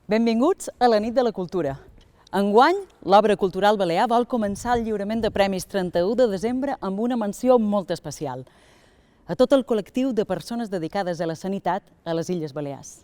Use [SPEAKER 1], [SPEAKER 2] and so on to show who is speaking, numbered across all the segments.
[SPEAKER 1] Benvinguts a la Nit de la Cultura. Enguany, l'Obra Cultural Balear vol començar el lliurament de premis 31 de desembre amb una menció molt especial a tot el col·lectiu de persones dedicades a la sanitat a les Illes Balears.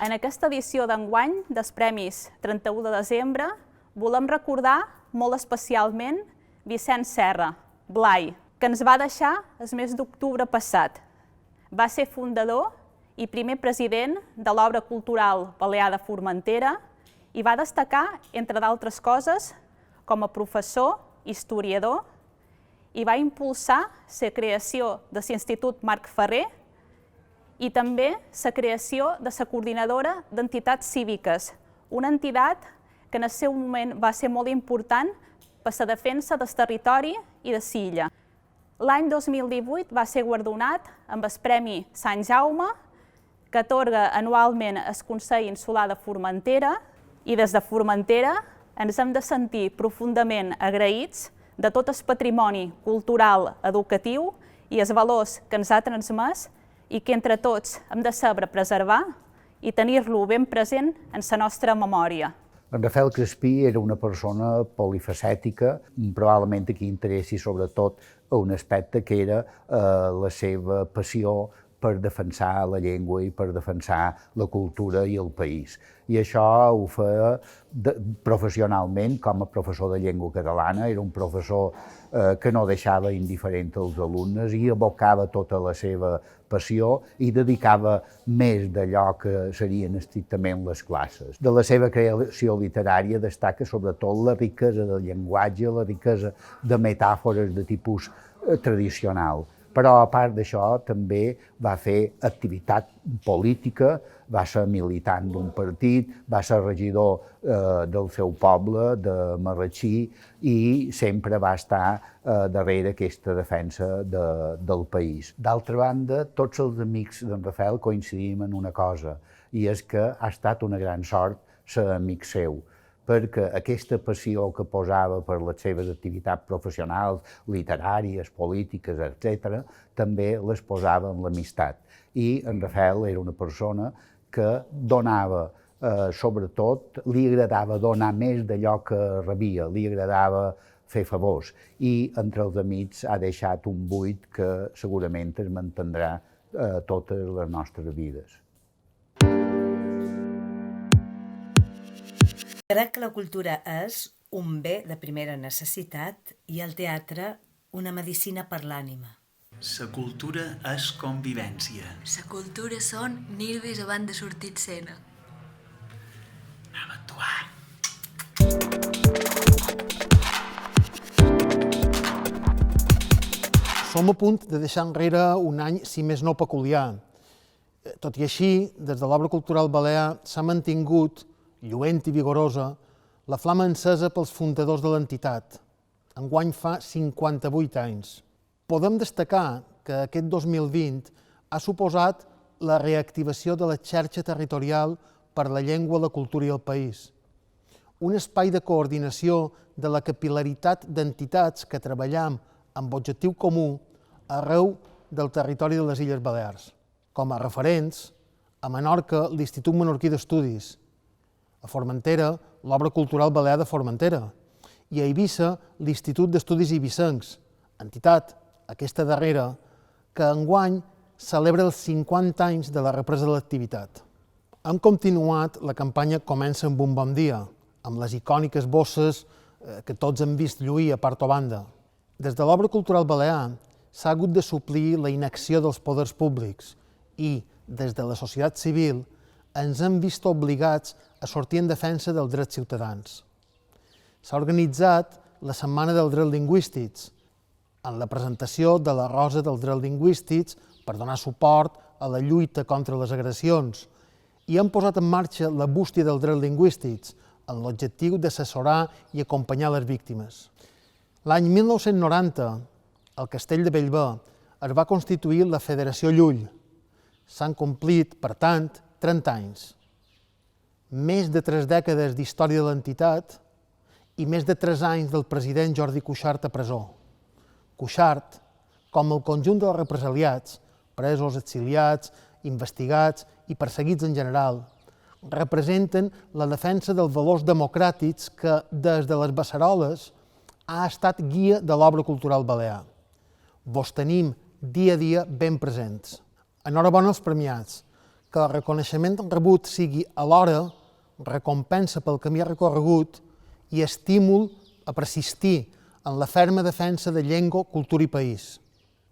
[SPEAKER 2] En aquesta edició d'enguany dels Premis 31 de desembre volem recordar molt especialment Vicenç Serra, Blai, que ens va deixar el mes d'octubre passat. Va ser fundador i primer president de l'Obra Cultural Balear de Formentera i va destacar, entre d'altres coses, com a professor, historiador, i va impulsar la creació de l'Institut Marc Ferrer i també la creació de la Coordinadora d'Entitats Cíviques, una entitat que en el seu moment va ser molt important per la defensa del territori i de l'illa. L'any 2018 va ser guardonat amb el Premi Sant Jaume, que atorga anualment el Consell Insular de Formentera, i des de Formentera ens hem de sentir profundament agraïts de tot el patrimoni cultural, educatiu i els valors que ens ha transmès i que entre tots hem de saber preservar i tenir-lo ben present en la nostra memòria.
[SPEAKER 3] En Rafael Crespí era una persona polifacètica, probablement aquí interessi sobretot un aspecte que era la seva passió per defensar la llengua i per defensar la cultura i el país. I això ho feia professionalment com a professor de llengua catalana. Era un professor que no deixava indiferent els alumnes i abocava tota la seva passió i dedicava més d'allò que serien estrictament les classes. De la seva creació literària destaca sobretot la riquesa del llenguatge, la riquesa de metàfores de tipus tradicional. Però, a part d'això, també va fer activitat política, va ser militant d'un partit, va ser regidor del seu poble, de Marratxí, i sempre va estar darrere aquesta defensa del país. D'altra banda, tots els amics d'en Rafael coincidim en una cosa, i és que ha estat una gran sort ser amic seu, perquè aquesta passió que posava per les seves activitats professionals, literàries, polítiques, etc., també les posava en l'amistat. I en Rafael era una persona que donava, sobretot, li agradava donar més d'allò que rebia, li agradava fer favors. I entre els amics ha deixat un buit que segurament es mantindrà totes les nostres vides.
[SPEAKER 4] Crec que la cultura és un bé de primera necessitat i el teatre una medicina per l'ànima.
[SPEAKER 5] La cultura és convivència.
[SPEAKER 6] La cultura són nervis abans de sortir escena.
[SPEAKER 5] Anem a actuar.
[SPEAKER 7] Som a punt de deixar enrere un any, si més no peculiar. Tot i així, des de l'Obra Cultural Balear s'ha mantingut lluent i vigorosa, la flama encesa pels fundadors de l'entitat. Enguany fa 58 anys. Podem destacar que aquest 2020 ha suposat la reactivació de la xarxa territorial per la llengua, la cultura i el país. Un espai de coordinació de la capil·laritat d'entitats que treballem amb objectiu comú arreu del territori de les Illes Balears. Com a referents, a Menorca, l'Institut Menorquí d'Estudis, a Formentera, l'Obra Cultural Balear de Formentera, i a Eivissa l'Institut d'Estudis Eivissencs, entitat, aquesta darrera, que enguany celebra els 50 anys de la represa de l'activitat. Hem continuat la campanya Comença amb un bon dia, amb les icòniques bosses que tots hem vist lluir a part o banda. Des de l'obra cultural balear s'ha hagut de suplir la inacció dels poders públics i, des de la societat civil, ens hem vist obligats a sortir en defensa dels drets ciutadans. S'ha organitzat la Setmana dels Drets Lingüístics, en la presentació de la Rosa dels Drets Lingüístics per donar suport a la lluita contra les agressions, i han posat en marxa la Bústia dels Drets Lingüístics, amb l'objectiu d'assessorar i acompanyar les víctimes. L'any 1990, al Castell de Bellver, es va constituir la Federació Llull. S'han complit, per tant, 30 anys. Més de 3 dècades d'història de l'entitat i més de 3 anys del president Jordi Cuixart a presó. Cuixart, com el conjunt dels represaliats, presos, exiliats, investigats i perseguits en general, representen la defensa dels valors democràtics que, des de les beceroles, ha estat guia de l'obra cultural balear. Vos tenim dia a dia ben presents. Enhorabona als premiats, que el reconeixement rebut sigui alhora recompensa pel camí recorregut i estímul a persistir en la ferma defensa de llengua, cultura i país.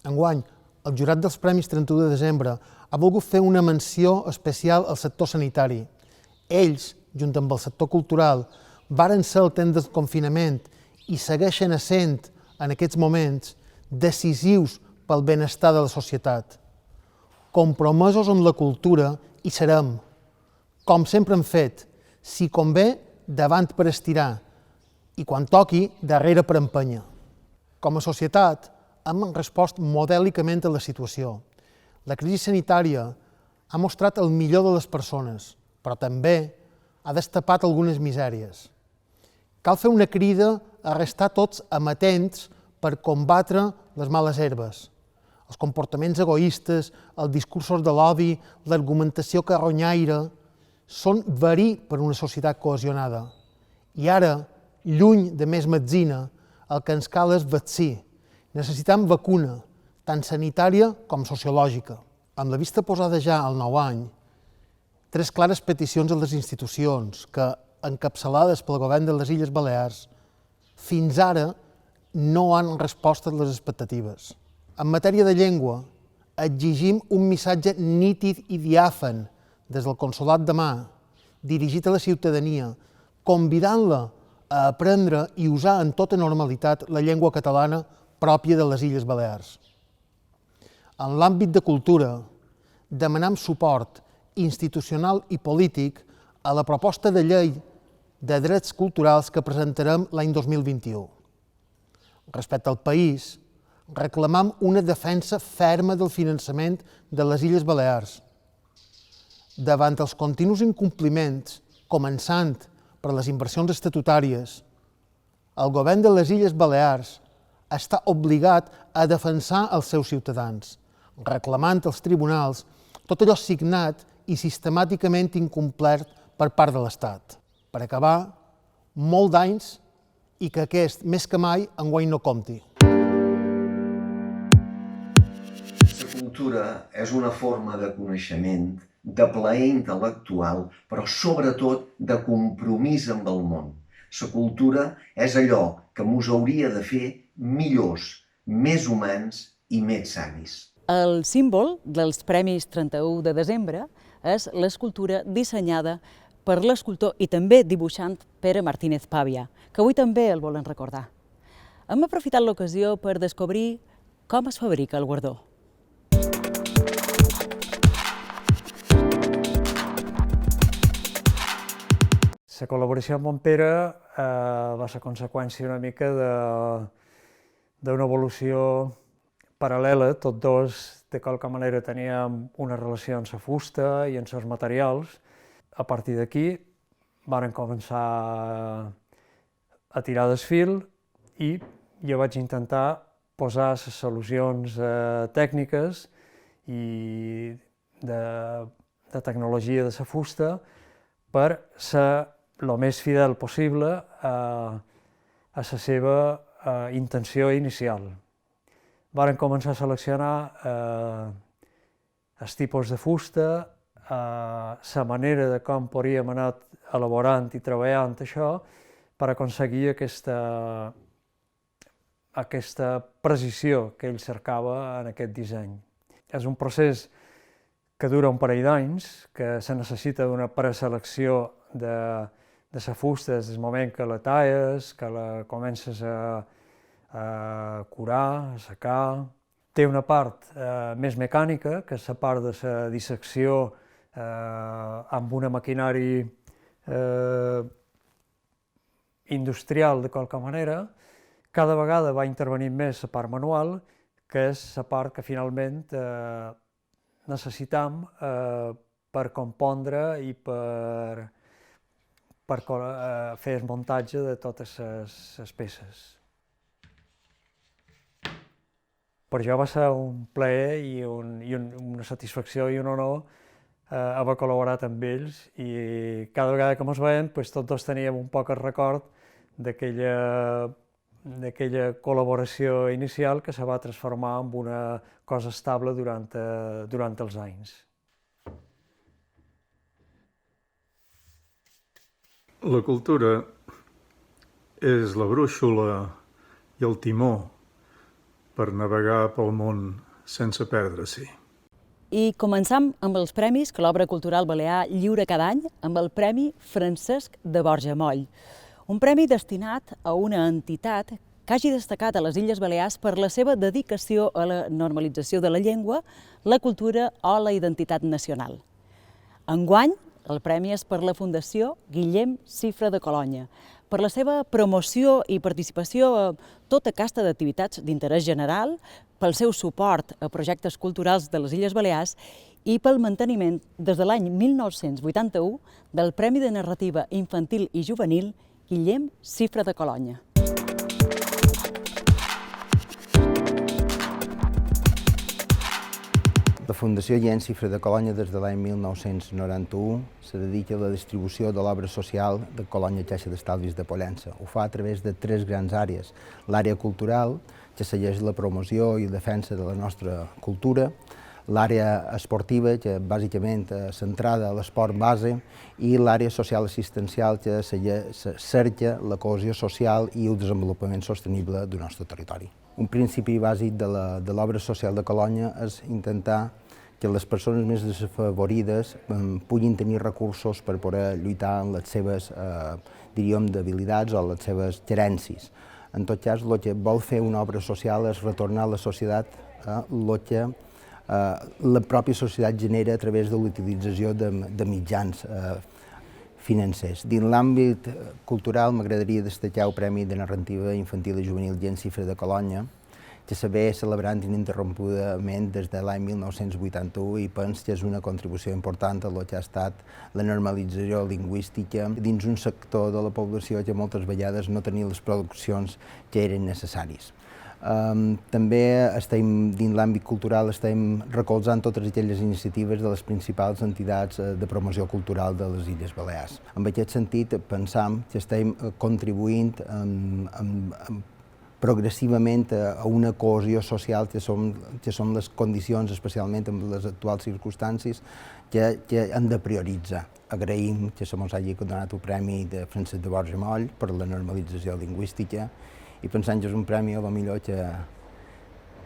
[SPEAKER 7] Enguany, el jurat dels Premis 31 de desembre ha volgut fer una menció especial al sector sanitari. Ells, junt amb el sector cultural, varen ser el temps del confinament i segueixen essent, en aquests moments, decisius pel benestar de la societat. Compromesos amb la cultura hi serem, com sempre hem fet, si convé, davant per estirar i, quan toqui, darrere per empènyer. Com a societat, hem respost modèlicament a la situació. La crisi sanitària ha mostrat el millor de les persones, però també ha destapat algunes misèries. Cal fer una crida a restar tots amatents per combatre les males herbes. Els comportaments egoistes, els discursos de l'odi, l'argumentació carronyaire, són verí per una societat cohesionada. I ara, lluny de més metzina, el que ens cal és vaccí. Necessitem vacuna, tant sanitària com sociològica. Amb la vista posada ja al nou any, 3 clares peticions a les institucions que, encapçalades pel govern de les Illes Balears, fins ara no han respost a les expectatives. En matèria de llengua, exigim un missatge nítid i diàfan des del Consolat de Mar, dirigit a la ciutadania, convidant-la a aprendre i usar en tota normalitat la llengua catalana pròpia de les Illes Balears. En l'àmbit de cultura, demanam suport institucional i polític a la proposta de llei de drets culturals que presentarem l'any 2021. Respecte al país, reclamam una defensa ferma del finançament de les Illes Balears. Davant els continus incompliments, començant per les inversions estatutàries, el govern de les Illes Balears està obligat a defensar els seus ciutadans, reclamant als tribunals tot allò signat i sistemàticament incomplert per part de l'Estat. Per acabar, molt d'anys i que aquest, més que mai, enguany no compti.
[SPEAKER 8] La cultura és una forma de coneixement, de plaer intel·lectual, però sobretot de compromís amb el món. La cultura és allò que mos hauria de fer millors, més humans i més savis.
[SPEAKER 1] El símbol dels Premis 31 de desembre és l'escultura dissenyada per l'escultor i també dibuixant Pere Martínez Pàvia, que avui també el volen recordar. Hem aprofitat l'ocasió per descobrir com es fabrica el guardó.
[SPEAKER 9] La col·laboració amb en Pere va ser conseqüència una mica d'una evolució paral·lela. Tots dos, de qualque manera, teníem una relació amb la fusta i amb els materials. A partir d'aquí varen començar a tirar del fil i jo vaig intentar posar les solucions tècniques i de tecnologia de la fusta per ser el més fidel possible a a la seva intenció inicial. Varen començar a seleccionar els tipus de fusta, la manera de com podríem anar elaborant i treballant això per aconseguir aquesta precisió que ell cercava en aquest disseny. És un procés que dura un parell d'anys, que se necessita d'una preselecció de la fusta des del moment que la talles, que la comences a curar, a secar. Té una part més mecànica, que és la part de la dissecció amb una maquinari industrial de qualque manera. Cada vegada va intervenir més la part manual, que és la part que finalment necessitam per compondre i per fer el muntatge de totes les peces. Per jo va ser un plaer i una satisfacció i un honor haver col·laborat amb ells, i cada vegada que ens veiem tots dos teníem un poc el record d'aquella col·laboració inicial que se va transformar en una cosa estable durant els anys.
[SPEAKER 10] La cultura és la brúixola i el timó per navegar pel món sense perdre-s'hi.
[SPEAKER 1] I començam amb els premis que l'Obra Cultural Balear lliura cada any amb el Premi Francesc de Borja Moll, un premi destinat a una entitat que hagi destacat a les Illes Balears per la seva dedicació a la normalització de la llengua, la cultura o la identitat nacional. Enguany, el premi és per la Fundació Guillem Cifra de Colonya, per la seva promoció i participació a tota casta d'activitats d'interès general, pel seu suport a projectes culturals de les Illes Balears i pel manteniment, des de l'any 1981, del Premi de Narrativa Infantil i Juvenil Guillem Cifra de Colonya.
[SPEAKER 11] La Fundació Guillem Cifra de Colonya des de l'any 1991 se dedica a la distribució de l'obra social de Colonya Caixa d'Estalvis de Pollença. Ho fa a través de 3 grans àrees. L'àrea cultural, que segueix la promoció i defensa de la nostra cultura, l'àrea esportiva, que bàsicament és centrada a l'esport base, i l'àrea social assistencial, que cerca la cohesió social i el desenvolupament sostenible del nostre territori. Un principi bàsic de l'obra social de Colonya és intentar que les persones més desafavorides puguin tenir recursos per poder lluitar en les seves, diríem, debilitats o les seves carències. En tot cas, el que vol fer una obra social és retornar a la societat el que la pròpia societat genera a través de l'utilització de mitjans financers. Dins l'àmbit cultural m'agradaria destacar el Premi de Narrativa Infantil i Juvenil Guillem Cifra de Colonya, que se ve celebrant ininterrompudament des de l'any 1981 i penso que és una contribució important a el que ha estat la normalització lingüística dins un sector de la població que moltes vegades no tenia les produccions que eren necessàries. També dins l'àmbit cultural estem recolzant totes aquelles iniciatives de les principals entitats de promoció cultural de les Illes Balears. En aquest sentit, pensam que estem contribuint progressivament a una cohesió social que són les condicions, especialment en les actuals circumstàncies, que hem de prioritzar. Agraïm que se mos hagi donat el Premi de Francesc de Borja Moll per la normalització lingüística, i pensant que és un premi, potser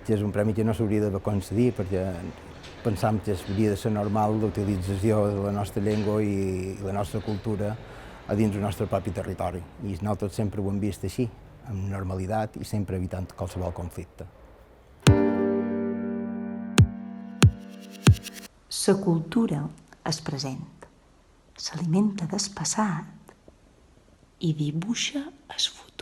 [SPEAKER 11] que és un premi que no s'hauria de concedir, perquè pensam que hauria de ser normal l'utilització de la nostra llengua i la nostra cultura a dins del nostre propi territori. I nosaltres sempre ho hem vist així, amb normalitat i sempre evitant qualsevol conflicte.
[SPEAKER 12] La cultura és present, s'alimenta del passat i dibuixa el futur.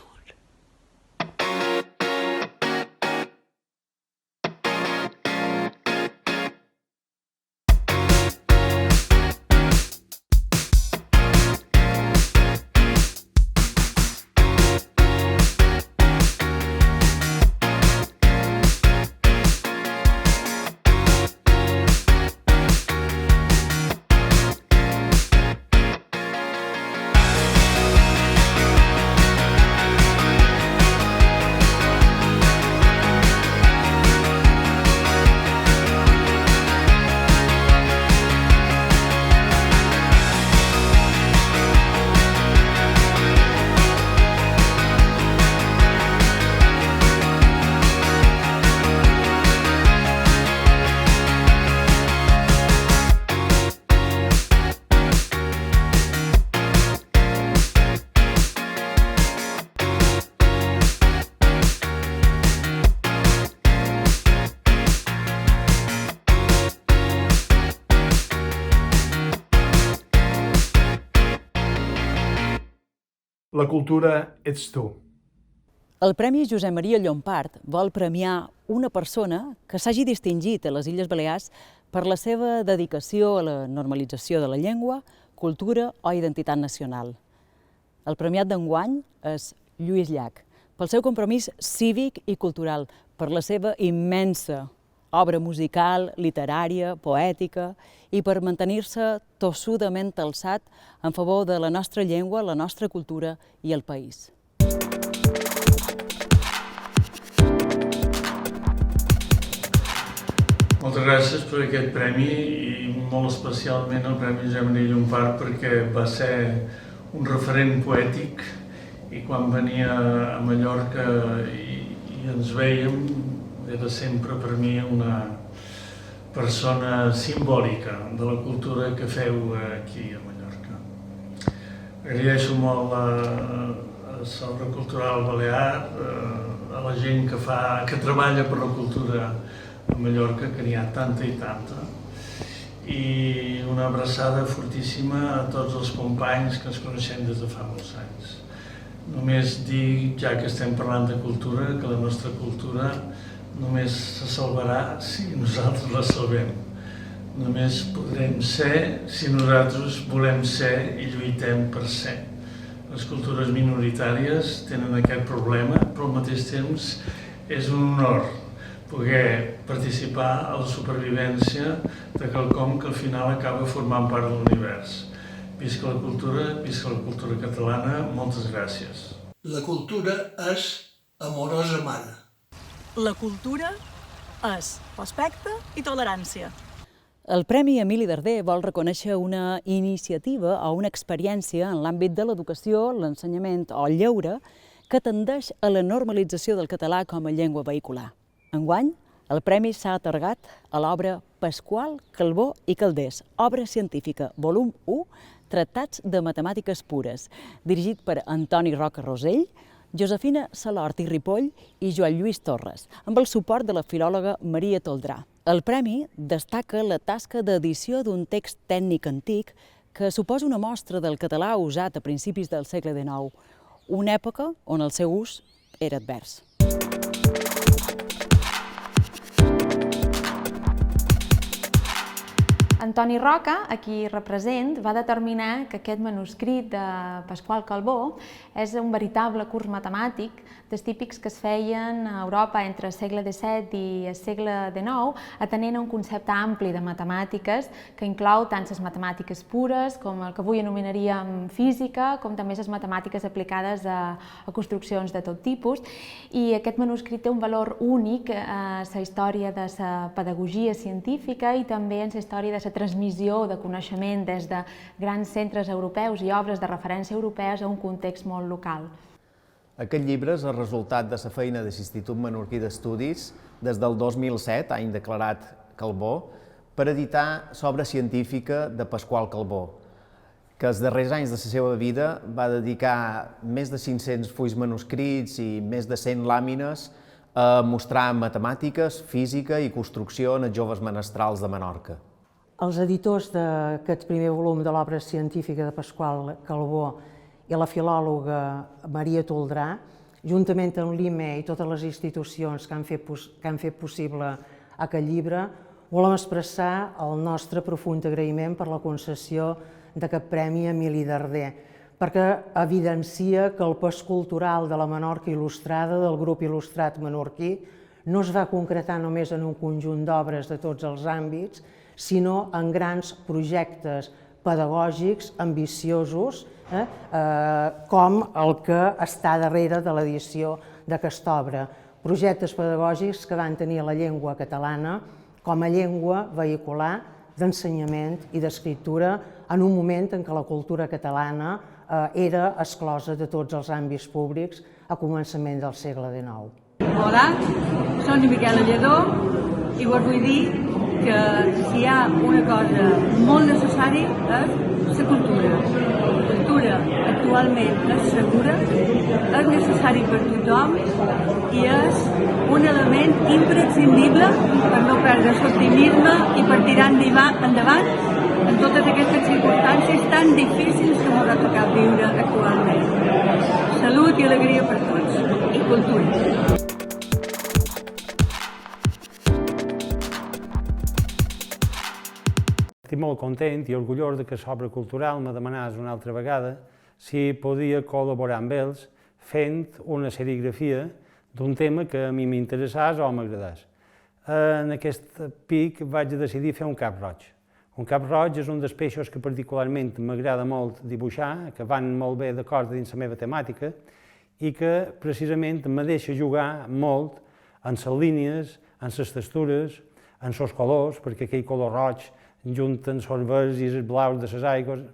[SPEAKER 13] La cultura ets tu.
[SPEAKER 1] El Premi Josep Maria Llompart vol premiar una persona que s'hagi distingit a les Illes Balears per la seva dedicació a la normalització de la llengua, cultura o identitat nacional. El premiat d'enguany és Lluís Llach, pel seu compromís cívic i cultural, per la seva immensa obra musical, literària, poètica i per mantenir-se tossudament alçat en favor de la nostra llengua, la nostra cultura i el país.
[SPEAKER 9] Moltes gràcies per aquest premi i molt especialment el Premi Josep Maria Llompart perquè va ser un referent poètic i quan venia a Mallorca i ens vèiem era sempre per mi una persona simbòlica de la cultura que feu aquí a Mallorca. Agraeixo molt a l'Obra Cultural Balear, a la gent que treballa per la cultura a Mallorca, que n'hi ha tanta i tanta, i una abraçada fortíssima a tots els companys que ens coneixem des de fa molts anys. Només dir, ja que estem parlant de cultura, que la nostra cultura només se salvarà si nosaltres la salvem. Només podrem ser si nosaltres volem ser i lluitem per ser. Les cultures minoritàries tenen aquest problema, però al mateix temps és un honor poder participar a la supervivència de quelcom que al final acaba formant part de l'univers. Visca la cultura catalana, moltes gràcies.
[SPEAKER 14] La cultura és amorosa mare.
[SPEAKER 15] La cultura és respecte i tolerància.
[SPEAKER 1] El Premi Emili Darder vol reconèixer una iniciativa o una experiència en l'àmbit de l'educació, l'ensenyament o el lleure que tendeix a la normalització del català com a llengua vehicular. Enguany, el premi s'ha atorgat a l'obra Pasqual Calbó i Calders, obra científica, volum 1, Tractats de Matemàtiques Pures, dirigit per Antoni Roca Rosell, Josefina Salort i Ripoll i Joan Lluís Torres, amb el suport de la filòloga Maria Toldrà. El premi destaca la tasca d'edició d'un text tècnic antic que suposa una mostra del català usat a principis del segle XIX, una època on el seu ús era advers.
[SPEAKER 16] Antoni Roca, a qui represent, va determinar que aquest manuscrit de Pasqual Calbó és un veritable curs matemàtic dels típics que es feien a Europa entre el segle XVII i el segle XIX, atenent a un concepte ampli de matemàtiques que inclou tant les matemàtiques pures com el que avui anomenaríem física, com també les matemàtiques aplicades a construccions de tot tipus. I aquest manuscrit té un valor únic a la història de la pedagogia científica i també en la història de la transmissió de coneixement des de grans centres europeus i obres de referència europees a un context molt local.
[SPEAKER 17] Aquest llibre és el resultat de la feina de l'Institut Menorquí d'Estudis des del 2007, any declarat Calbó, per editar l'obra científica de Pasqual Calbó, que els darrers anys de la seva vida va dedicar més de 500 fulls manuscrits i més de 100 làmines a mostrar matemàtiques, física i construcció en els joves menestrals de Menorca.
[SPEAKER 18] Els editors d'aquest primer volum de l'obra científica de Pasqual Calbó i la filòloga Maria Toldrà, juntament amb l'IME i totes les institucions que han fet possible aquest llibre, volem expressar el nostre profund agraïment per la concessió d'aquest Premi Emili Darder, perquè evidencia que el pes cultural de la Menorca il·lustrada, del grup il·lustrat menorquí, no es va concretar només en un conjunt d'obres de tots els àmbits, sinó en grans projectes pedagògics ambiciosos, com el que està darrere de l'edició d'aquesta obra. Projectes pedagògics que van tenir la llengua catalana com a llengua vehicular d'ensenyament i d'escriptura en un moment en què la cultura catalana era exclosa de tots els àmbits públics a començament del segle XIX.
[SPEAKER 15] Hola, soc Miquela Lledó i vos vull dir que si hi ha una cosa molt necessària és la cultura. La cultura actualment és segura, és necessari per tothom i és un element imprescindible per no perdre l'optimisme i per tirar endavant en totes aquestes circumstàncies tan difícils que ens ha tocat viure actualment. Salut i alegria per tots, i cultura.
[SPEAKER 13] Estic molt content i orgullós que l'Obra Cultural me demanés una altra vegada si podia col·laborar amb ells fent una serigrafia d'un tema que a mi m'interessés o m'agradés. En aquest pic vaig decidir fer un cap roig. Un cap roig és un dels peixos que particularment m'agrada molt dibuixar, que van molt bé d'acord dins la meva temàtica i que precisament me deixa jugar molt en les línies, en les textures, en els colors, perquè aquell color roig junten els verds i els blaus de les aigües,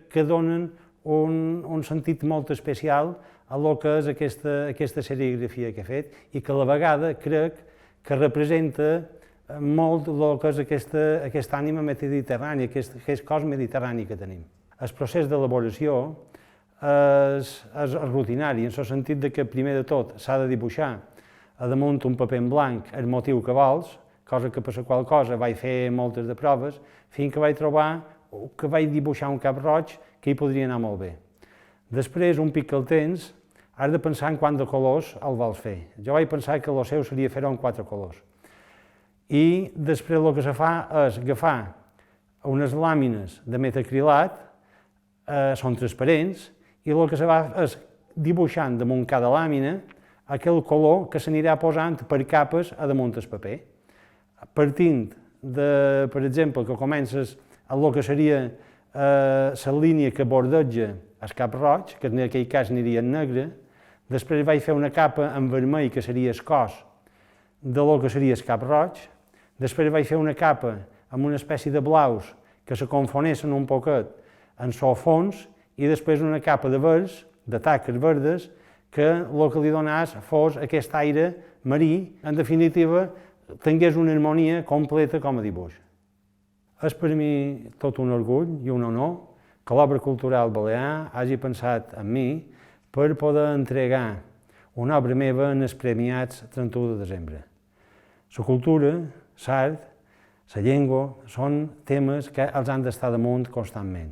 [SPEAKER 13] que donen un sentit molt especial a lo que és aquesta serigrafia que he fet i que a la vegada crec que representa molt el que és aquesta ànima mediterrània, aquest cos mediterrani que tenim. El procés d'elaboració és rutinari, en el sentit que primer de tot s'ha de dibuixar a damunt un paper en blanc el motiu que vols, cosa que per la qual cosa vaig fer moltes de proves, fins que vaig trobar que vaig dibuixar un cap roig que hi podria anar molt bé. Després, un pic que el tens, has de pensar en quant de colors el vols fer. Jo vaig pensar que el seu seria fer-ho en 4 colors. I després el que se fa és agafar unes làmines de metacrilat, són transparents, i el que se fa és dibuixant damunt cada làmina aquell color que s'anirà posant per capes a damunt el paper. Partint de, per exemple, que comences a el que seria la línia que bordeja el cap roig, que en aquell cas aniria en negre, després vaig fer una capa en vermell, que seria el cos de lo que seria el cap roig, després vaig fer una capa amb una espècie de blaus que se confonessin un poquet en el fons, i després una capa de verds, de taques verdes, que el que li donàs fos aquest aire marí, en definitiva, tingués una harmonia completa com a dibuix. És per mi tot un orgull i un honor que l'Obra Cultural Balear hagi pensat en mi per poder entregar una obra meva en els premiats 31 de desembre. La cultura, l'art, la llengua, són temes que els han d'estar damunt constantment.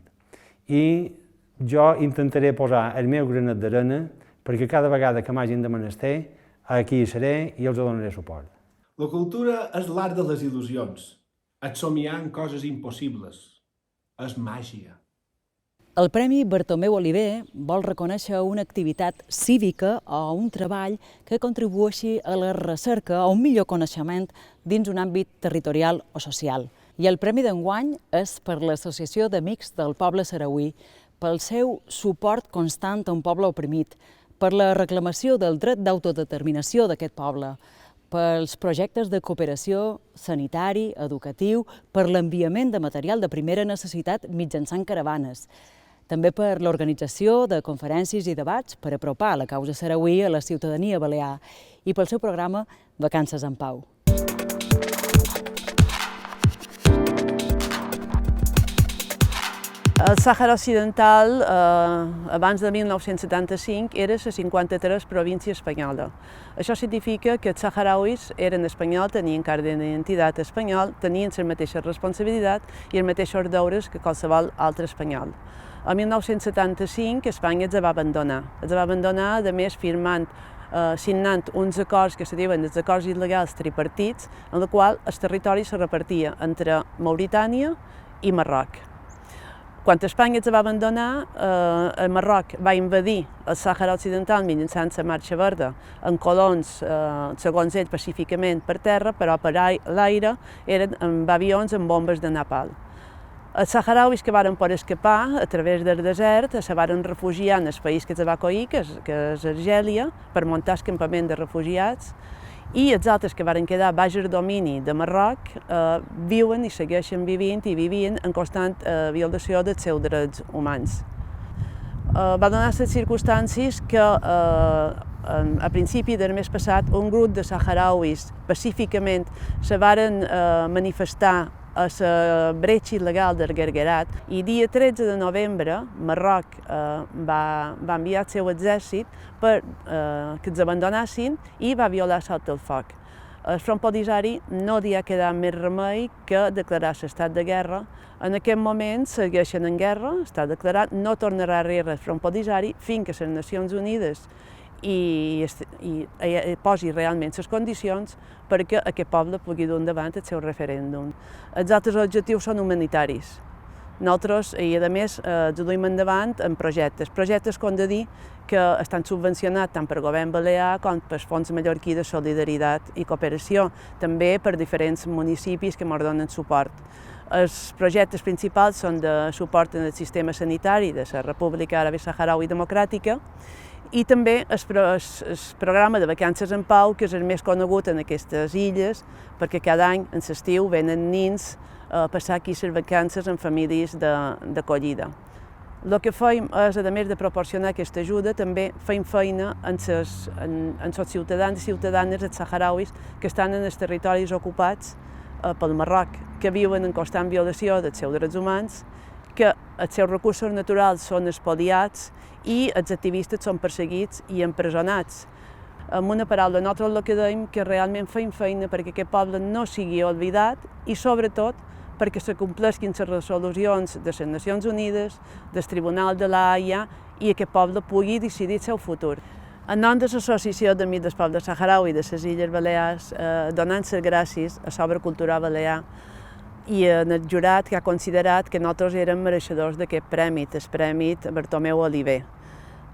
[SPEAKER 13] I jo intentaré posar el meu granet d'arena perquè cada vegada que m'hagin de menester, aquí hi seré i els donaré suport.
[SPEAKER 19] La cultura és l'art de les il·lusions, és somiar en coses impossibles, és màgia.
[SPEAKER 1] El Premi Bartomeu Oliver vol reconèixer una activitat cívica o un treball que contribueixi a la recerca o un millor coneixement dins un àmbit territorial o social. I el premi d'enguany és per l'Associació d'Amics del Poble Sarauí, pel seu suport constant a un poble oprimit, per la reclamació del dret d'autodeterminació d'aquest poble, pels projectes de cooperació sanitari, educatiu, per l'enviament de material de primera necessitat mitjançant caravanes, també per l'organització de conferències i debats per apropar la causa sarauí a la ciutadania balear i pel seu programa Vacances en Pau.
[SPEAKER 20] El Sàhara Occidental, abans de 1975, era la 53 província espanyola. Això significa que els saharauis eren espanyols, tenien carta d'identitat espanyol, tenien la mateixa responsabilitat i els mateixos deures que qualsevol altre espanyol. El 1975 Espanya els va abandonar. Els va abandonar, a més, signant uns acords que se diuen els acords il·legals tripartits, en el qual el territori se repartia entre Mauritània i Marroc. Quan Espanya els va abandonar, el Marroc va invadir el Sàhara Occidental mitjançant la Marxa Verda, en colons, segons ell, pacíficament per terra, però per l'aire eren amb avions amb bombes de napalm. Els saharauis que varen poder escapar a través del desert se varen refugiar en el país que els va acollir, que és Argèlia, per muntar el campament de refugiats, i els altres que varen quedar baix el domini de Marroc viuen i segueixen vivint i vivien en constant violació dels seus drets humans. Va donar les circumstàncies que a principi del mes passat un grup de saharauis pacíficament se varen manifestar a la bretxa il·legal del Guerguerat i dia 13 de novembre Marroc va enviar el seu exèrcit per que els abandonassin i va violar sota el foc. El Front Polisari no li ha quedat més remei que declarar l'estat de guerra. En aquest moment segueixen en guerra, està declarat, no tornarà a rebre el Front Polisari fins que les Nacions Unides i posi realment les condicions perquè aquest poble pugui dur endavant el seu referèndum. Els altres objectius són humanitaris. Nosaltres, i a més, els duim endavant en projectes que hem de dir que estan subvencionats tant per govern balear com per Fons Mallorquí de Solidaritat i Cooperació, també per diferents municipis que ens donen suport. Els projectes principals són de suport en el sistema sanitari de la República Àrab Saharaui Democràtica i també el programa de vacances en pau, que és el més conegut en aquestes illes, perquè cada any, en l'estiu, venen nins a passar aquí les vacances en famílies d'acollida. El que fem és, a més de proporcionar aquesta ajuda, també fem feina en els ciutadans i ciutadanes saharauis que estan en els territoris ocupats pel Marroc, que viuen en constant violació dels seus drets humans, que els seus recursos naturals són espoliats i els activistes són perseguits i empresonats. Amb una paraula, nosaltres el que dèiem que realment fem feina perquè aquest poble no sigui oblidat i, sobretot, perquè se compleixin les resolucions de les Nacions Unides, del Tribunal de la Haia i aquest poble pugui decidir el seu futur. En nom de l'Associació d'Amics del Poble Saharaui de les Illes Balears, donant les gràcies a l'Obra Cultural Balear i al jurat que ha considerat que nosaltres érem mereixedors d'aquest premi, el Premi Bartomeu Oliver.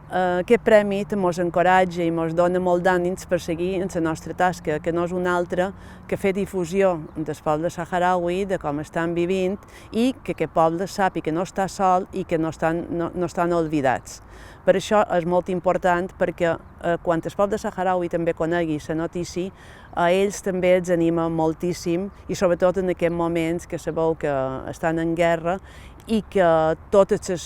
[SPEAKER 20] Aquest premi ens encoratja i ens dona molt d'ànims per seguir en la nostra tasca, que no és una altra que fer difusió del poble saharaui, de com estan vivint i que aquest poble sàpiga que no està sol i que no estan oblidats. Per això és molt important perquè quan el poble saharaui també conegui la notícia, a ells també els anima moltíssim i sobretot en aquests moments que sabeu que estan en guerra i que tot el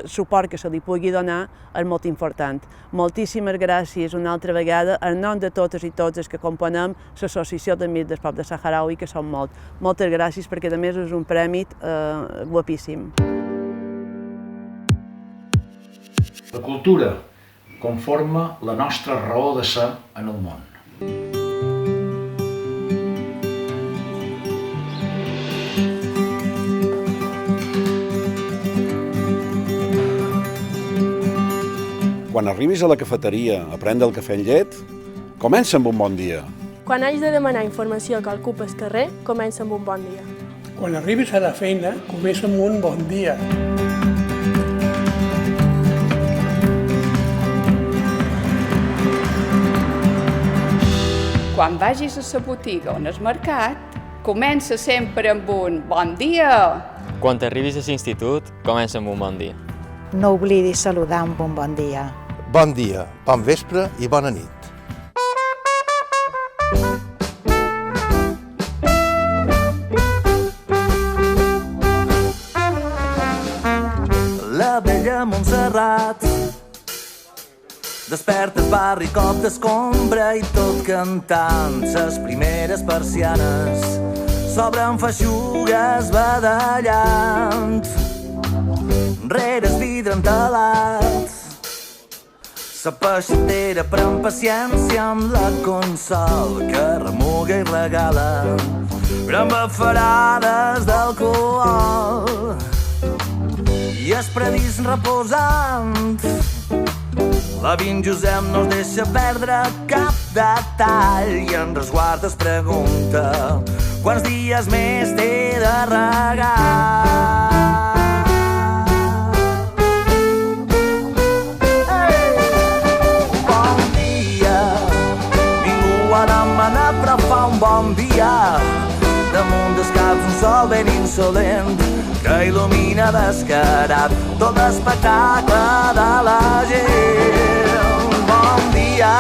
[SPEAKER 20] suport que se li pugui donar és molt important. Moltíssimes gràcies una altra vegada en nom de totes i tots els que componem l'Associació d'Amics del Poble Saharaui, que són molt. Moltes gràcies perquè a més és un premi guapíssim.
[SPEAKER 21] La cultura conforma la nostra raó de ser en el món.
[SPEAKER 22] Quan arribis a la cafeteria a prendre el cafè amb llet, comença amb un bon dia.
[SPEAKER 23] Quan hagis de demanar informació a qualcú pel carrer, comença amb un bon dia.
[SPEAKER 14] Quan arribis a la feina, comença amb un bon dia.
[SPEAKER 24] Quan vagis a la botiga o al mercat, comença sempre amb un bon dia.
[SPEAKER 25] Quan t'arribis a l'institut, comença amb un bon dia.
[SPEAKER 26] No oblidis saludar amb un bon dia.
[SPEAKER 27] Bon dia, bon vespre i bona nit.
[SPEAKER 28] La vella Montserrat desperta el barri cop d'escombra i tot cantant ses primeres persianes s'obren feixugues badallant rere el vidre entelat. La peixatera pren paciència amb la consol que remuga i regala pren bafarades d'alcohol i es predís reposant. L'Avin Josep no es deixa perdre cap detall i en resguard es pregunta quants dies més té de regar. Però fa un bon dia damunt dels caps un sol ben insolent que il·lumina descarat tot l'espectacle de la gent. Bon dia,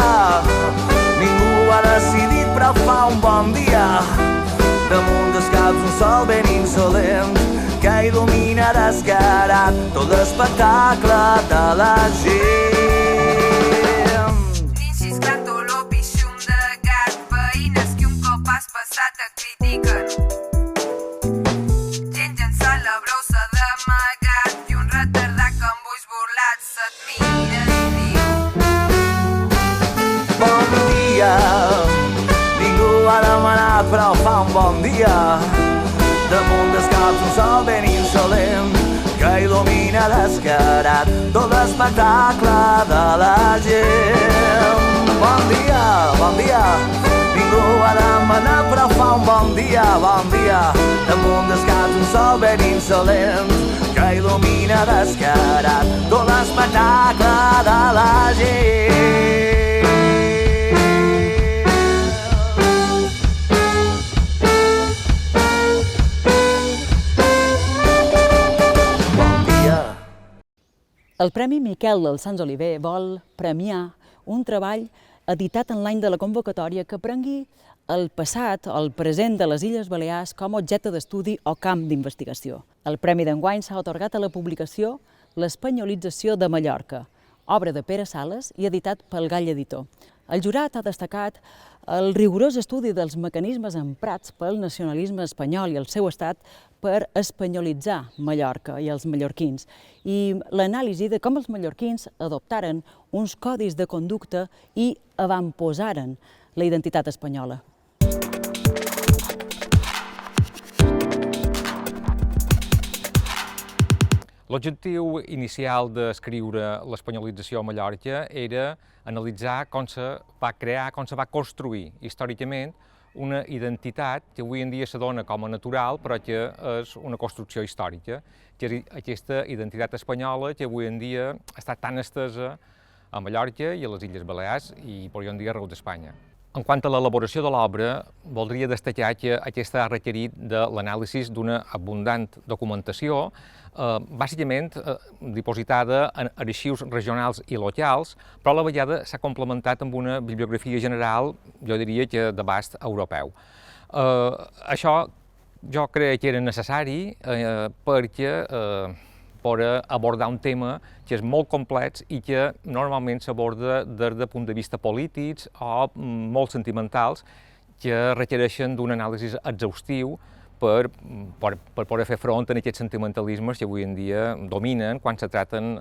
[SPEAKER 28] ningú ha decidit però fa un bon dia damunt dels caps un sol ben insolent que il·lumina descarat tot l'espectacle de la gent.
[SPEAKER 29] Te critiquen. Gent llença la brossa d'amagat i un retardat que amb ulls burlats s'admira i diu
[SPEAKER 28] bon dia, ningú ha de bon dia. Damunt dels caps un sol ben insolent que il·lumina descarat tot l'espectacle de la gent. Bon dia, ningú ha demanat però fa un bon dia. Damunt dels caps un sol ben insolent que il·lumina descarat tot l'espectacle de la gent.
[SPEAKER 1] El Premi Miquel dels Sants Oliver vol premiar un treball editat en l'any de la convocatòria que prengui el passat o el present de les Illes Balears com a objecte d'estudi o camp d'investigació. El premi d'enguany s'ha atorgat a la publicació L'Espanyolització de Mallorca, obra de Pere Sales i editat pel Gall Editor. El jurat ha destacat el rigorós estudi dels mecanismes emprats pel nacionalisme espanyol i el seu estat per espanyolitzar Mallorca i els mallorquins i l'anàlisi de com els mallorquins adoptaren uns codis de conducta i avantposaren la identitat espanyola.
[SPEAKER 2] L'objectiu inicial d'escriure l'espanyolització a Mallorca era analitzar com se va crear, com se va construir històricament una identitat que avui en dia se dona com a natural, però que és una construcció històrica, que és aquesta identitat espanyola que avui en dia està tan estesa a Mallorca i a les Illes Balears i podríem dir arreu d'Espanya. En quant a l'elaboració de l'obra, voldria destacar que aquesta ha requerit de l'anàlisi d'una abundant documentació, bàsicament dipositada en arxius regionals i locals, però a la vegada s'ha complementat amb una bibliografia general, jo diria que d'abast europeu. Això jo crec que era necessari perquè per abordar un tema que és molt complex i que normalment s'aborda des del punt de vista polítics o molt sentimentals que requereixen d'un anàlisi exhaustiu per poder fer front a aquests sentimentalismes que avui en dia dominen quan se traten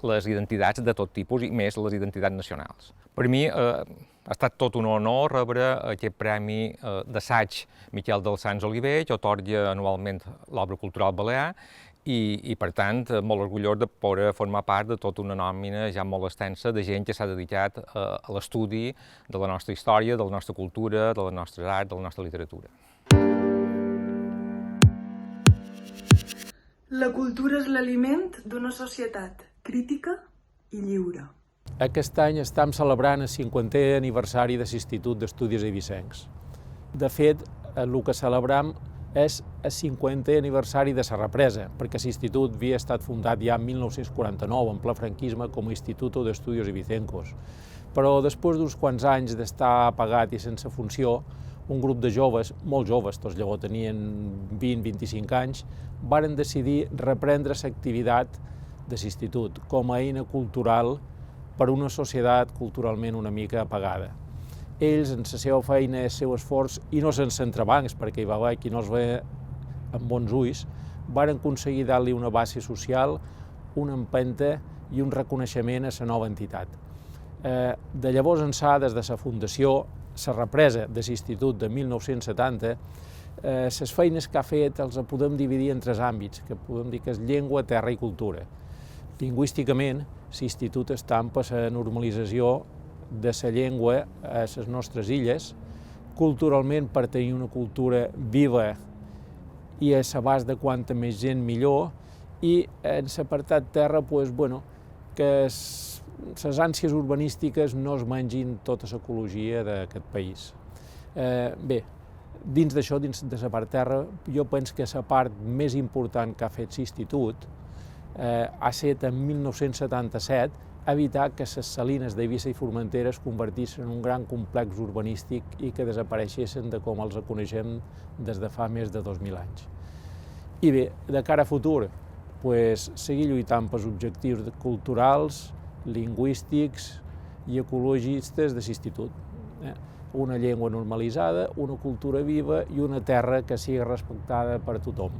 [SPEAKER 2] les identitats de tot tipus i més les identitats nacionals. Per mi ha estat tot un honor rebre aquest Premi d'Assaig Miquel dels Sants Oliver, que atorga anualment l'Obra Cultural Balear, i per tant molt orgullós de poder formar part de tota una nòmina ja molt extensa de gent que s'ha dedicat a l'estudi de la nostra història, de la nostra cultura, de les nostres arts, de la nostra literatura.
[SPEAKER 23] La cultura és l'aliment d'una societat crítica i lliure.
[SPEAKER 3] Aquest any estem celebrant el 50è aniversari de l'Institut d'Estudis Eivissencs. De fet, el que celebrem és el 50è aniversari de la represa, perquè l'institut havia estat fundat ja en 1949, en ple franquisme, com a Instituto de Estudios Eivicencos. Però després d'uns quants anys d'estar apagat i sense funció, un grup de joves, molt joves, tots llavors tenien 20-25 anys, varen decidir reprendre l'activitat de l'institut com a eina cultural per a una societat culturalment una mica apagada. Ells, en la seva feina i el seu esforç, i no sense entrebancs, perquè hi va haver qui no els veia amb bons ulls, varen aconseguir dar-li una base social, una empenta i un reconeixement a la nova entitat. De llavors ençà, des de la fundació, la represa de l'Institut de 1970, les feines que ha fet els podem dividir en tres àmbits, que podem dir que és llengua, terra i cultura. Lingüísticament, l'Institut està per la normalització de la llengua a les nostres illes, culturalment per tenir una cultura viva i a l'abast de quanta més gent millor, i en l'apartat terra, que les ànsies urbanístiques no es mengin tota l'ecologia d'aquest país. Bé, dins d'això, dins de la part terra, jo penso que la part més important que ha fet l'Institut ha estat en 1977 evitar que les salines d'Eivissa i Formentera es convertissin en un gran complex urbanístic i que desapareixessin de com els coneixem des de fa més de 2.000 anys. I bé, de cara a futur, seguir lluitant pels objectius culturals, lingüístics i ecologistes de l'Institut. Una llengua normalitzada, una cultura viva i una terra que sigui respectada per tothom.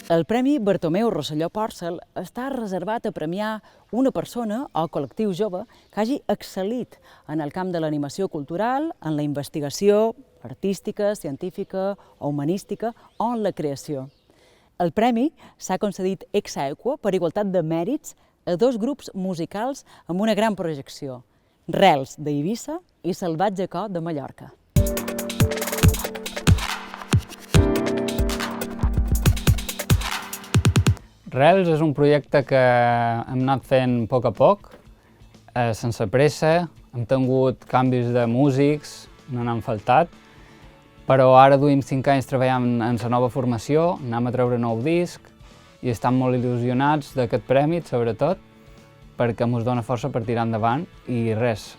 [SPEAKER 1] El Premi Bartomeu Rosselló Pòrcel està reservat a premiar una persona o col·lectiu jove que hagi excel·lit en el camp de l'animació cultural, en la investigació artística, científica o humanística o en la creació. El premi s'ha concedit ex aequo per igualtat de mèrits a dos grups musicals amb una gran projecció, Rels d'Eivissa i Salvatge Cor de Mallorca.
[SPEAKER 4] Rels és un projecte que hem anat fent a poc, sense pressa, hem tingut canvis de músics, no n'han faltat, però ara duim 5 anys treballant en la nova formació, anem a treure nou disc i estem molt il·lusionats d'aquest premi, sobretot, perquè ens dona força per tirar endavant i res,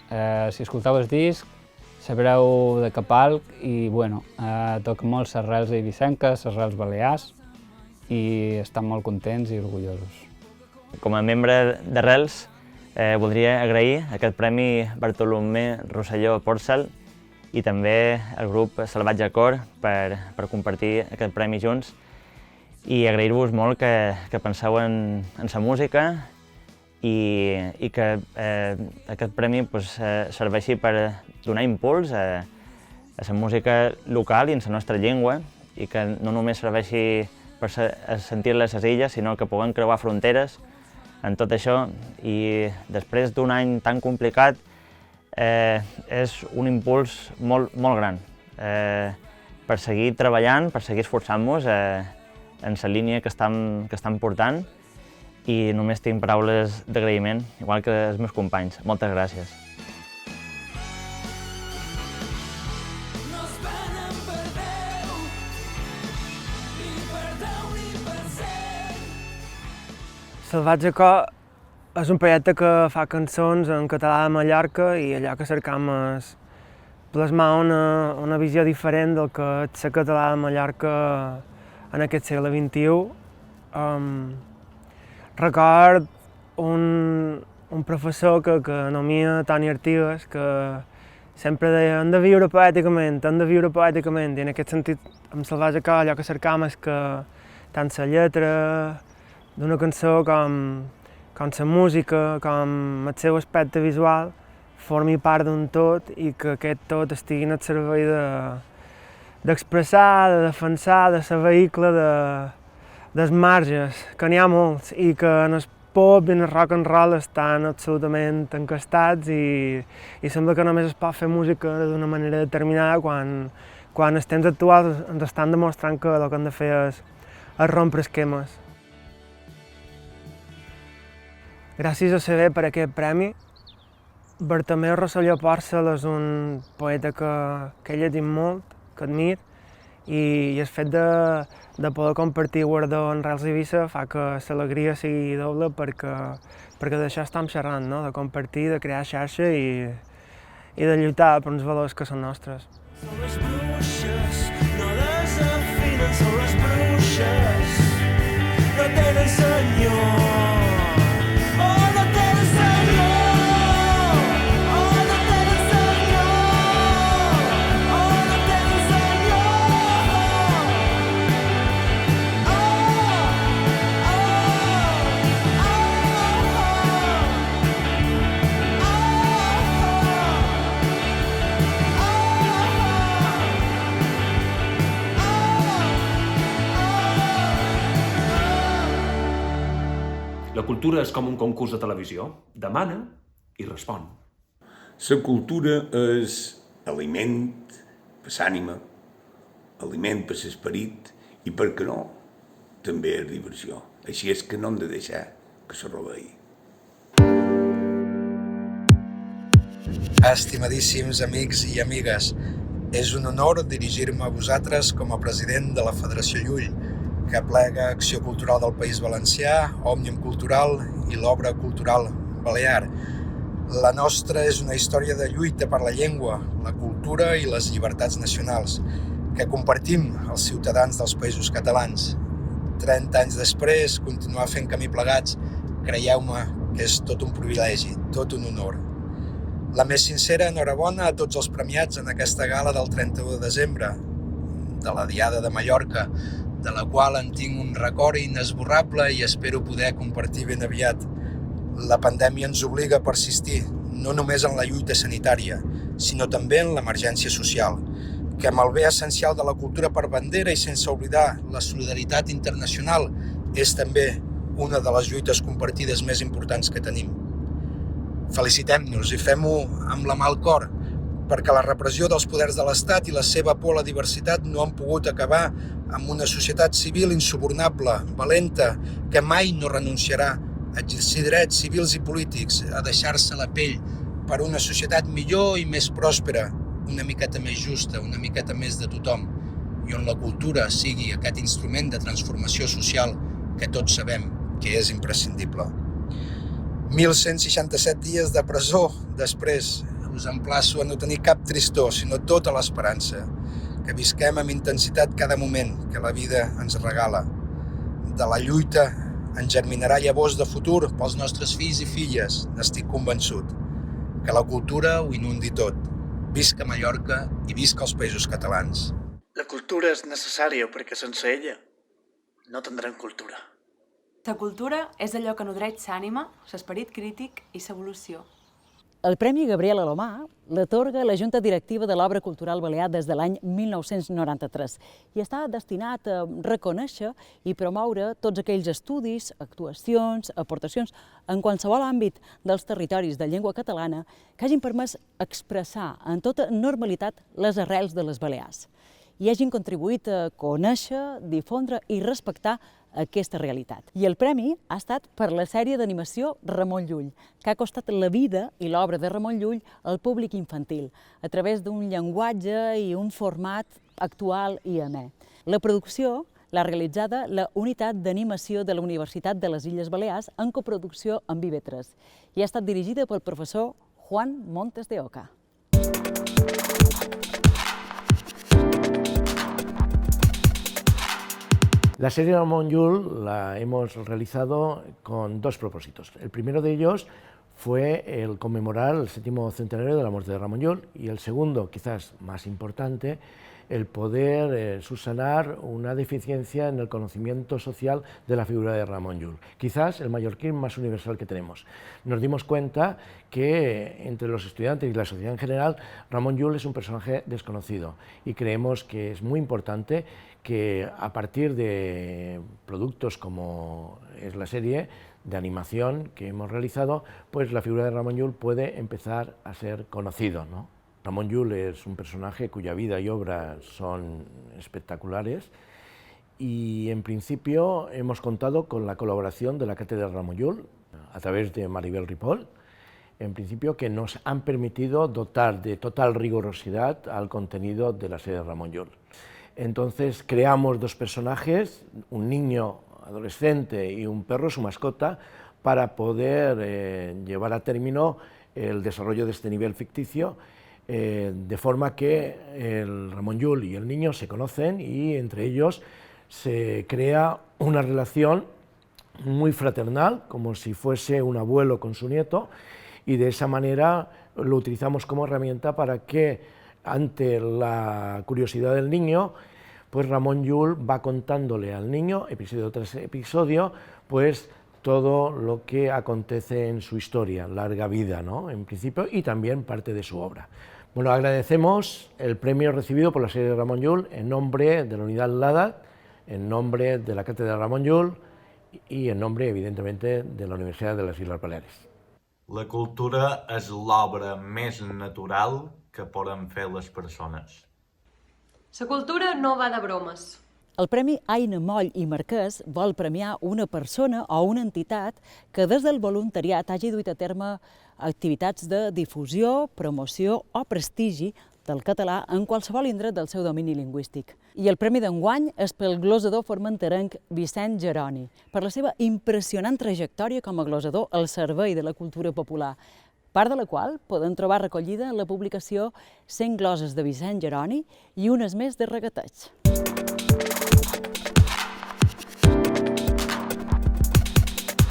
[SPEAKER 4] si escolteu el disc sabreu de què parlo i bueno, toca molt les rels eivissenques, les rels balears i estem molt contents i orgullosos.
[SPEAKER 25] Com a membre de Rels, voldria agrair aquest Premi Bartomeu Rosselló Pòrcel i també al grup Salvatge Cor per compartir aquest premi junts i agrair-vos molt que penseu en la música i que aquest premi serveixi per donar impuls a la música local i en la nostra llengua i que no només serveixi per sentir-la a les illes, sinó que puguem creuar fronteres en tot això i després d'un any tan complicat és un impuls molt gran per seguir treballant, per seguir esforçant-nos en la línia que estem portant i només tinc paraules d'agraïment, igual que els meus companys. Moltes gràcies.
[SPEAKER 5] Salvatge Cor és un projecte que fa cançons en català de Mallorca i allò que cercam és plasmar una visió diferent del que és el català de Mallorca en aquest segle XXI. Record un professor que anomia Toni Artigas que sempre deia hem de viure poèticament, i en aquest sentit amb Salvatge Cor allò que cercam és que tant la lletra d'una cançó com la música, com el seu aspecte visual, formi part d'un tot i que aquest tot estigui al servei d'expressar, de defensar, de ser vehicle dels marges, que n'hi ha molts i que en el pop i en el rock and roll estan absolutament encastats i sembla que només es pot fer música d'una manera determinada quan els temps actuals ens estan demostrant que el que hem de fer és rompre esquemes. Gràcies a saber per aquest premi, Bartomeu Rosselló Pòrcel és un poeta que he llegit molt, que admir, i el fet de poder compartir guardó en Rels Eivissa fa que l'alegria sigui doble perquè d'això estem xerrant, no? De compartir, de crear xarxa i de lluitar per uns valors que són nostres.
[SPEAKER 28] Són les bruixes, no desafinen, són les bruixes, no tenen senyor.
[SPEAKER 6] La cultura és com un concurs de televisió. Demana i respon.
[SPEAKER 7] La cultura és aliment per l'ànima, aliment per l'esperit i, per què no, també és diversió. Així és que no hem de deixar que se roveï.
[SPEAKER 27] Estimadíssims amics i amigues, és un honor dirigir-me a vosaltres com a president de la Federació Llull, que aplega Acció Cultural del País Valencià, Òmnium Cultural i l'Obra Cultural Balear. La nostra és una història de lluita per la llengua, la cultura i les llibertats nacionals, que compartim els ciutadans dels països catalans. 30 anys després, continuar fent camí plegats, creieu-me que és tot un privilegi, tot un honor. La més sincera enhorabona a tots els premiats en aquesta gala del 31 de desembre, de la Diada de Mallorca, de la qual en tinc un record inesborrable i espero poder compartir ben aviat. La pandèmia ens obliga a persistir, no només en la lluita sanitària, sinó també en l'emergència social, que amb el bé essencial de la cultura per bandera i sense oblidar la solidaritat internacional és també una de les lluites compartides més importants que tenim. Felicitem-nos i fem-ho amb la mà al cor, perquè la repressió dels poders de l'Estat i la seva por a la diversitat no han pogut acabar amb una societat civil insubornable, valenta, que mai no renunciarà a exercir drets civils i polítics, a deixar-se la pell per una societat millor i més pròspera, una miqueta més justa, una miqueta més de tothom, i on la cultura sigui aquest instrument de transformació social que tots sabem que és imprescindible. 1.167 dies de presó després. Us emplaço a no tenir cap tristor, sinó tota l'esperança, que visquem amb intensitat cada moment que la vida ens regala. De la lluita en germinarà llavors de futur pels nostres fills i filles, n'estic convençut. Que la cultura ho inundi tot. Visca Mallorca i visca els Països Catalans.
[SPEAKER 8] La cultura és necessària perquè sense ella no tindrem cultura.
[SPEAKER 9] La cultura és allò que nodreix l'ànima, l'esperit crític i l'evolució.
[SPEAKER 1] El Premi Gabriel Alomar l'atorga la Junta Directiva de l'Obra Cultural Balear des de l'any 1993 i està destinat a reconèixer i promoure tots aquells estudis, actuacions, aportacions en qualsevol àmbit dels territoris de llengua catalana que hagin permès expressar en tota normalitat les arrels de les Balears i hagin contribuït a conèixer, difondre i respectar aquesta realitat. I el premi ha estat per la sèrie d'animació Ramon Llull, que ha costat la vida i l'obra de Ramon Llull al públic infantil, a través d'un llenguatge i un format actual i amè. La producció l'ha realitzada la Unitat d'Animació de la Universitat de les Illes Balears en coproducció amb IB3 i ha estat dirigida pel professor Juan Montes de Oca.
[SPEAKER 10] La serie Ramon Llull la hemos realizado con dos propósitos. El primero de ellos fue el conmemorar el 7º centenario de la muerte de Ramon Llull y el segundo, quizás más importante, el poder subsanar una deficiencia en el conocimiento social de la figura de Ramon Llull, quizás el mallorquín más universal que tenemos. Nos dimos cuenta que entre los estudiantes y la sociedad en general, Ramon Llull es un personaje desconocido y creemos que es muy importante que a partir de productos como es la serie de animación que hemos realizado, pues la figura de Ramon Llull puede empezar a ser conocido, ¿no? Ramon Llull es un personaje cuya vida y obra son espectaculares y en principio hemos contado con la colaboración de la Cátedra Ramon Llull a través de Maribel Ripoll, en principio que nos han permitido dotar de total rigurosidad al contenido de la serie de Ramon Llull. Entonces creamos dos personajes, un niño adolescente y un perro, su mascota, para poder llevar a término el desarrollo de este nivel ficticio, de forma que el Ramon Llull y el niño se conocen y entre ellos se crea una relación muy fraternal, como si fuese un abuelo con su nieto, y de esa manera lo utilizamos como herramienta para que ante la curiosidad del niño, pues Ramon Llull va contándole al niño, episodio tras episodio, pues todo lo que acontece en su historia, larga vida, ¿no? En principio, y también parte de su obra. Bueno, agradecemos el premio recibido por la serie de Ramon Llull en nombre de la Unidad LADAT, en nombre de la Cátedra Ramon Llull y en nombre, evidentemente, de la Universitat de les Illes Balears.
[SPEAKER 11] La cultura és l'obra més natural que poden fer les persones.
[SPEAKER 12] La cultura no va de bromes.
[SPEAKER 1] El Premi Aina Moll i Marquès vol premiar una persona o una entitat que des del voluntariat hagi duit a terme activitats de difusió, promoció o prestigi del català en qualsevol indret del seu domini lingüístic. I el premi d'enguany és pel glosador formenterenc Vicent Geroni, per la seva impressionant trajectòria com a glosador al servei de la cultura popular, part de la qual poden trobar recollida en la publicació 100 gloses de Vicent Geroni i unes més de regateig.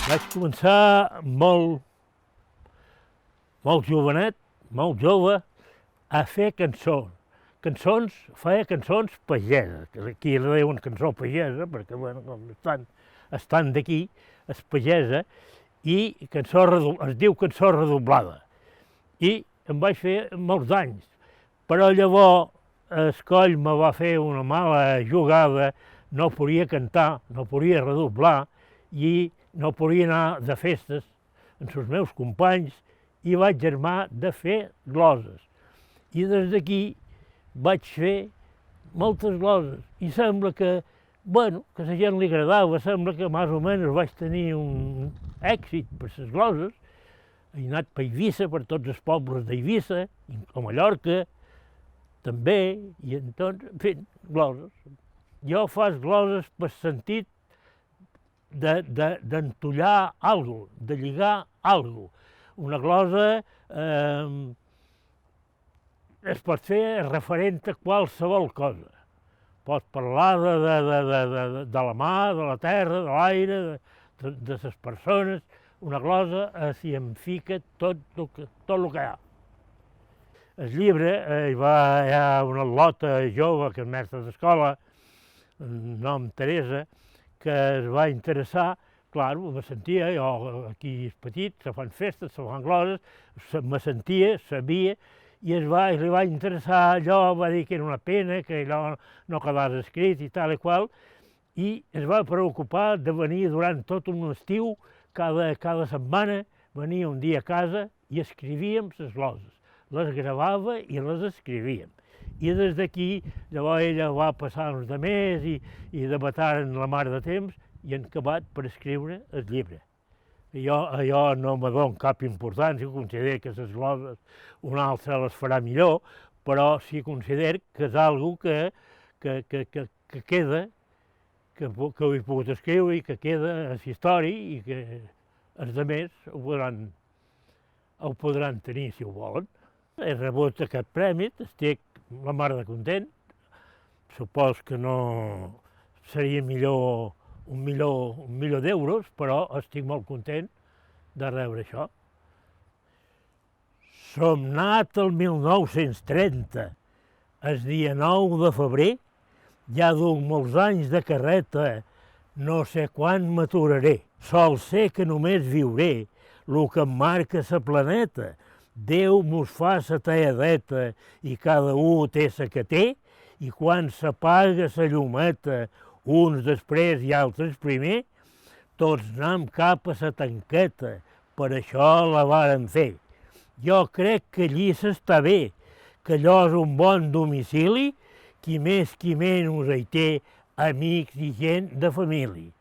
[SPEAKER 15] Vaig començar molt jovenet, molt jove, a fer cançons. feia cançons pageses, que aquí li diuen cançó pagesa, perquè com estan d'aquí, és pagesa, i es diu cançó redoblada. I em vaig fer molts anys, però llavors el coll me va fer una mala jugada, no podia cantar, no podia redoblar i no podia anar de festes amb els meus companys i vaig germar de fer gloses. I des d'aquí vaig fer moltes gloses i sembla que, que a la gent li agradava, sembla que més o menys vaig tenir un èxit per les gloses. He anat per Eivissa, per tots els pobles d'Eivissa, a Mallorca, també, i entonces, en fi, gloses. Jo faig gloses per sentit d'entollar alguna cosa, de lligar alguna cosa. Una glosa es pot fer referent a qualsevol cosa. Pots parlar de la mà, de la terra, de l'aire, de les persones. Una glosa s'hi en fica tot el que hi ha. El llibre, hi ha una lota jove, que és mestra d'escola, nom Teresa, que es va interessar, clar, me sentia, jo aquí és petit, se fan festes, se fan gloses, me sentia, sabia, i li va interessar allò, va dir que era una pena, que allò no quedés escrit i tal i qual, i es va preocupar de venir durant tot un estiu, cada setmana, venia un dia a casa i escrivíem les gloses. Les gravava i les escrivíem. I des d'aquí, llavors ella va passar uns de més i debataren la mar de temps i han acabat per escriure el llibre. Jo no me dono cap importància, considero que les gloses un altre les farà millor, però sí considero que és una cosa que queda, que ho he pogut escriure i que queda a la història i que els altres ho podran tenir si ho volen. He rebut aquest premi, estic la mar de content. Supos que no seria millor un milió d'euros, però estic molt content de rebre això. Som nat el 1930, el dia 9 de febrer, ja duc molts anys de carreta, no sé quan m'aturaré. Sol sé que només viuré lo que em marca sa planeta. Déu mos fa sa talladeta i cada un té sa que té, i quan s'apaga sa llumeta, uns després i altres primer, tots anam cap a sa tanqueta, per això la varen fer. Jo crec que allí s'està bé, que allò és un bon domicili, qui més qui menys hi té amics i gent de família.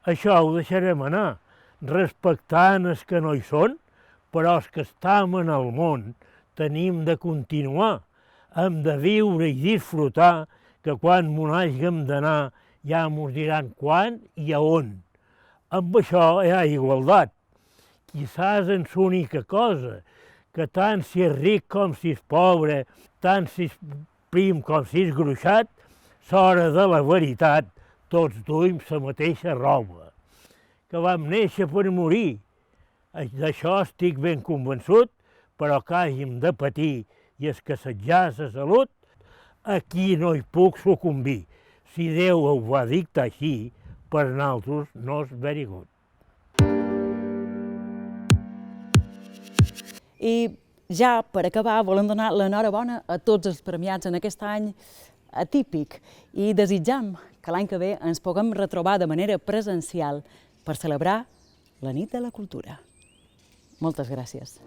[SPEAKER 15] Això ho deixarem anar, respectant els que no hi són, però els que estem en el món tenim de continuar, hem de viure i disfrutar, que quan m'on hàgim d'anar ja mos diran quan i a on. Amb això hi ha igualtat. Quizás és l'única cosa, que tant si és ric com si és pobre, tant si és prim com si és gruixat, l'hora de la veritat, tots duim la mateixa roba. Que vam néixer per morir, d'això estic ben convençut, però que hàgim de patir i escassejar la salut, aquí no hi puc sucumbir. Si Déu ho va dictar així, per nosaltres no és very good.
[SPEAKER 1] I ja per acabar volem donar l'enhorabona a tots els premiats en aquest any atípic i desitjam que l'any que ve ens puguem retrobar de manera presencial per celebrar la Nit de la Cultura. Moltes gràcies.